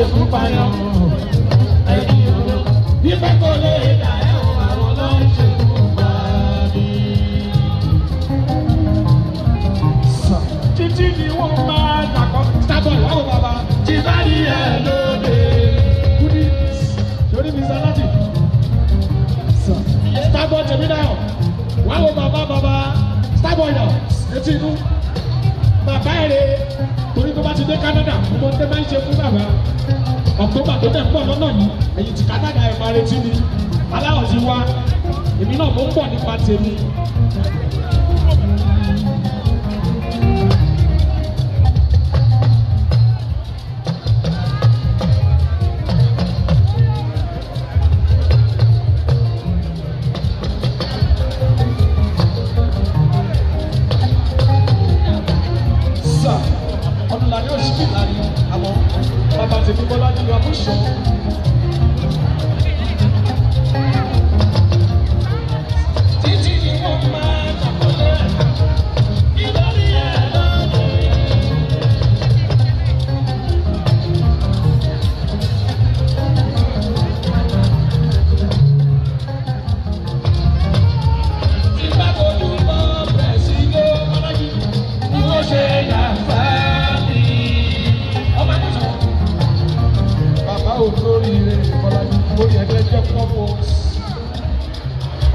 ṣekú payàn. Ẹ̀yin o, ìfẹ́ kò lè dà ẹ́ o, àwọn ló ń ṣekú pa mí. Títí ni wọ́n máa dàkọ́. Starboy wà wò bàbá. Tí bá ní ẹ̀ lóde. Kúdí, lórí mi sá láti. Starboy tèmi náà. Wà wò bàbá. Starboy náà, etí inú. Bàbá èrè torí tó bá ti dé Canada mo tẹ́ bá ń ṣe fún bàbá October tó tẹ̀ ń bọ̀ lọ́nà yìí èyí ti Canada ẹ̀ máa retí ni aláwọ̀ ti wá èmi náà mo ń bọ̀ nípa tèmi.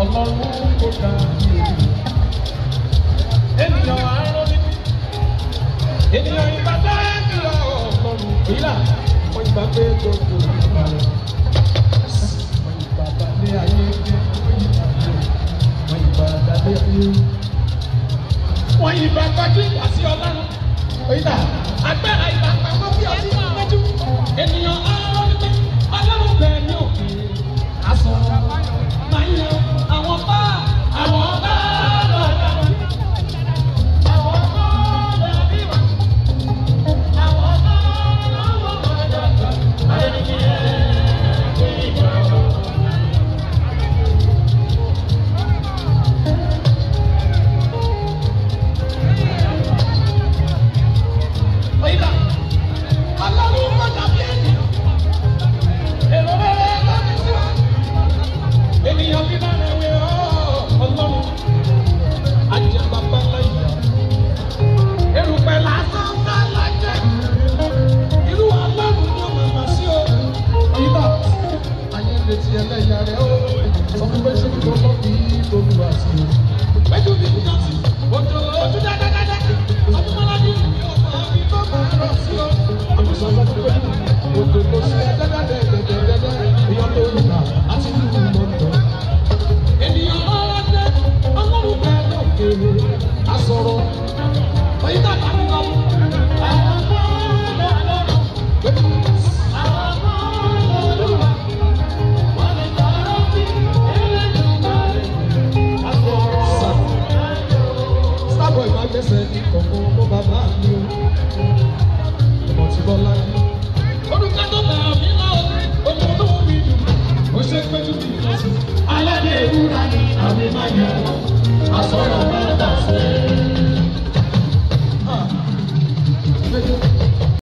Ọlọ́run kò dá ènìyàn àárọ̀ níbi ènìyàn ìbàdá ìlọ ọ̀gbọ̀nù ìlà wọ́n ìgbà pé gbogbo ìgbà rẹ̀ wọ́n ìbàdá lé ayé gbé wọ́n ìbàdá lé ayé wọ́n ìbàdá kí àti Ọlọ́run ìlà agbára ìbàdá wọ́n fi ọtí mọ́jú ènìyàn